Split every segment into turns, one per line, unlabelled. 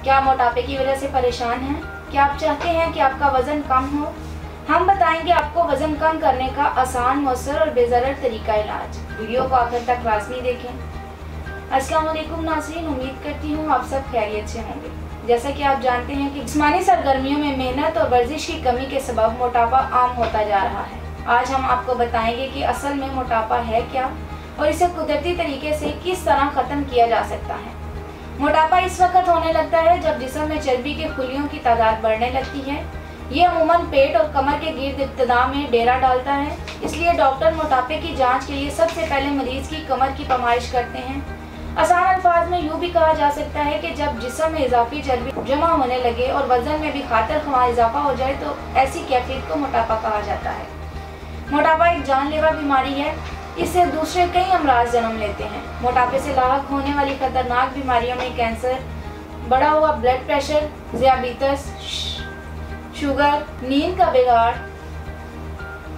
क्या मोटापे की वजह से परेशान हैं? क्या आप चाहते हैं कि आपका वजन कम हो? हम बताएंगे आपको वजन कम करने का आसान, मौसर और बेज़रर तरीका इलाज। वीडियो को आखिर तक लाज़मी देखें। अस्सलाम वालेकुम नाज़रीन, उम्मीद करती हूँ आप सब खैरियत से होंगे। जैसा कि आप जानते हैं कि जिस्मानी सरगर्मियों में मेहनत और वर्जिश की कमी के सबब मोटापा आम होता जा रहा है। आज हम आपको बताएंगे कि असल में मोटापा है क्या और इसे कुदरती तरीके से किस तरह ख़त्म किया जा सकता है। मोटापा इस वक्त होने लगता है जब जिस्म में चर्बी के खुलियों की तादाद बढ़ने लगती है। ये अमूमन पेट और कमर के गिर्द इब्तिदा में डेरा डालता है। इसलिए डॉक्टर मोटापे की जांच के लिए सबसे पहले मरीज की कमर की पैमाइश करते हैं। आसान अल्फाज में यूँ भी कहा जा सकता है कि जब जिस्म में इजाफी चर्बी जमा होने लगे और वजन में भी खातिर ख्वाह इजाफा हो जाए तो ऐसी कैफियत को मोटापा कहा जाता है। मोटापा एक जानलेवा बीमारी है। इससे दूसरे कई अमराज जन्म लेते हैं। मोटापे से लाहक होने वाली खतरनाक बीमारियों में कैंसर, बढ़ा हुआ ब्लड प्रेशर, ज़ियाबीतस, शुगर, नींद का बिगाड़,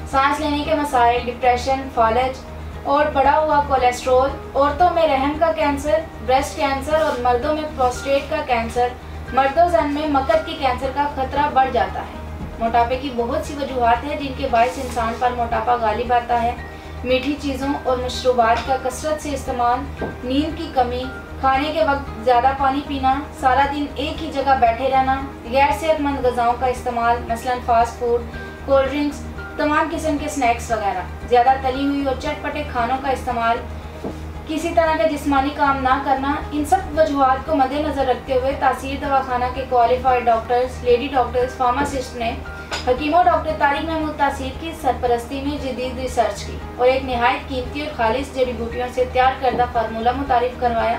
सांस लेने के मसाइल, डिप्रेशन, फालज और बढ़ा हुआ कोलेस्ट्रोल, औरतों में रहम का कैंसर, ब्रेस्ट कैंसर और मर्दों में प्रोस्टेट का कैंसर, मर्दों में मकद की कैंसर का खतरा बढ़ जाता है। मोटापे की बहुत सी वजूहात हैं जिनके बायस इंसान पर मोटापा गालिब आता है। मीठी चीज़ों और मशरूबात का कसरत से इस्तेमाल, नींद की कमी, खाने के वक्त ज़्यादा पानी पीना, सारा दिन एक ही जगह बैठे रहना, गैर सेहतमंद ग़िज़ाओं का इस्तेमाल मसलन फास्ट फूड, कोल्ड ड्रिंक्स, तमाम किस्म के स्नैक्स वगैरह, ज़्यादा तली हुई और चटपटे खानों का इस्तेमाल, किसी तरह का जिस्मानी काम ना करना, इन सब वजूहात को मद्देनज़र रखते हुए तासीर दवाखाना के qualified doctors, lady doctors, pharmacist ने हकीमों डॉक्टर तारिक महमूद तासीर की सरपरस्ती में जदीद रिसर्च की और एक नहायत कीमती और खालिस जड़ी बूटियों से तैयार करदा फार्मूला मुतारिफ करवाया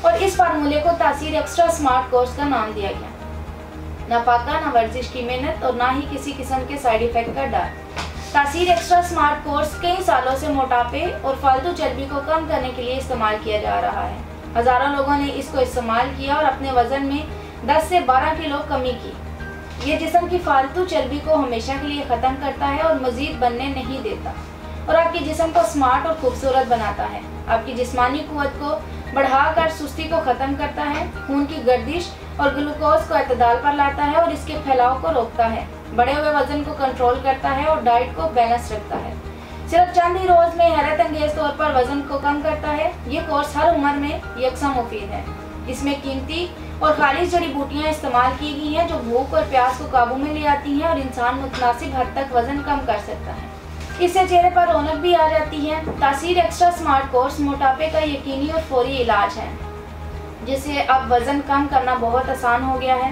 और इस फार्मूले को तासीर एक्स्ट्रा स्मार्ट कोर्स का नाम दिया गया। ना फाका, ना वर्जिश की मेहनत और ना ही किसी किस्म के साइड इफेक्ट का डर। तासीर एक्स्ट्रा स्मार्ट कोर्स कई सालों से मोटापे और फालतू चर्बी को कम करने के लिए इस्तेमाल किया जा रहा है। हज़ारों लोगों ने इसको इस्तेमाल किया और अपने वजन में 10 से 12 किलो कमी की। ये जिस्म की फालतू चर्बी को हमेशा के लिए ख़त्म करता है और मज़ीद बनने नहीं देता और आपके जिस्म को स्मार्ट और खूबसूरत बनाता है। आपकी जिस्मानी क़ुव्वत को बढ़ाकर सुस्ती को ख़त्म करता है, खून की गर्दिश और ग्लूकोज को अतदाल पर लाता है और इसके फैलाव को रोकता है, बढ़े हुए वज़न को कंट्रोल करता है और डाइट को बैलेंस रखता है। सिर्फ चंद ही रोज़ में हैरत अंगेज़ तौर पर वज़न को कम करता है। ये कोर्स हर उम्र में यकसा मुफीद है। इसमें कीमती और खालिस जड़ी बूटियाँ इस्तेमाल की गई हैं जो भूख और प्यास को काबू में ले आती हैं और इंसान मुतनासिब हद तक वज़न कम कर सकता है। इससे चेहरे पर रौनक भी आ जाती है। तासीर एक्स्ट्रा स्मार्ट कोर्स मोटापे का यकीनी और फौरी इलाज है जिससे अब वज़न कम करना बहुत आसान हो गया है।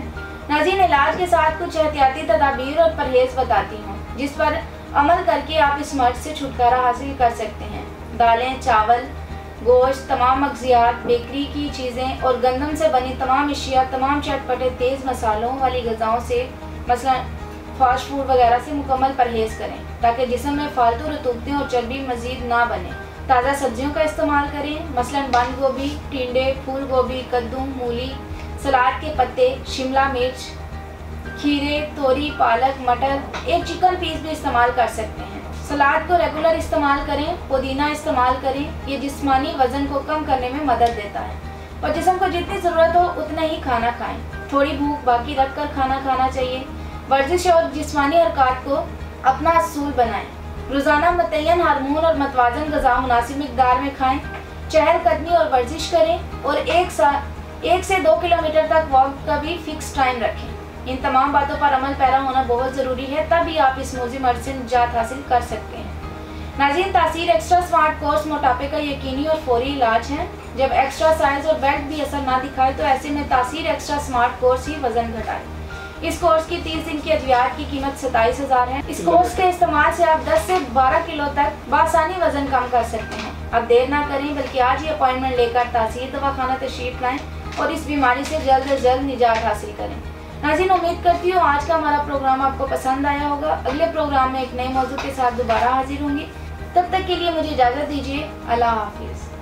नाज़रीन, इलाज के साथ कुछ एहतियाती तदाबीर और परहेज़ बताती हूँ जिस पर अमल करके आप इस मर्ज से छुटकारा हासिल कर सकते हैं। दालें, चावल, गोश्त, तमाम मग़ज़ियात, बेकरी की चीज़ें और गंदम से बनी तमाम अशिया, तमाम चटपटे तेज़ मसालों वाली ग़िज़ाओं से मसलन फास्ट फूड वगैरह से मुकम्मल परहेज़ करें ताकि जिस्म में फालतू रतूबतें और चर्बी मज़ीद ना बने। ताज़ा सब्जियों का इस्तेमाल करें मसलन बंद गोभी, टिंडे, फूल गोभी, कद्दू, मूली, सलाद के पत्ते, शिमला मिर्च, खीरे, तोरी, पालक, मटर, एक चिकन पीस भी इस्तेमाल कर सकते हैं। सलाद को रेगुलर इस्तेमाल करें, पुदीना इस्तेमाल करें। ये जिस्मानी वज़न को कम करने में मदद देता है और जिस्म को जितनी ज़रूरत हो उतना ही खाना खाएं। थोड़ी भूख बाकी रख कर खाना खाना चाहिए। वर्जिश और जिस्मानी हरकत को अपना असूल बनाएं। रोज़ाना मुतय्यन हार्मोन और मतवाज़न ग़िज़ा मुनासिब मिक़दार में खाएं। चहलकदमी और वर्जिश करें और 1 से 2 किलोमीटर तक वॉक का भी फिक्स टाइम रखें। इन तमाम बातों पर अमल पैरा होना बहुत ज़रूरी है, तभी आप इस मोज़ी मर्ज से निजात हासिल कर सकते हैं। नाज़रीन, तासीर एक्स्ट्रा स्मार्ट कोर्स मोटापे का यकीनी और फौरी इलाज है। जब एक्स्ट्रा साइज और बेल्ट भी असर ना दिखाए तो ऐसे में तासीर एक्स्ट्रा स्मार्ट कोर्स ही वज़न घटाए। इस कोर्स की 30 दिन की अद्वियात की कीमत 27,000 है। इस कोर्स के इस्तेमाल से आप 10 से 12 किलो तक बासानी वज़न कम कर सकते हैं। अब देर ना करें बल्कि आज ही अपॉइंटमेंट लेकर तासीर दवाखाना तशरीफ़ लाएँ और इस बीमारी से जल्द से जल्द निजात हासिल करें। नाज़रीन, उम्मीद करती हूँ आज का हमारा प्रोग्राम आपको पसंद आया होगा। अगले प्रोग्राम में एक नए मौजू के साथ दोबारा हाजिर होंगी। तब तक के लिए मुझे इजाज़त दीजिए। अल्लाह हाफिज़।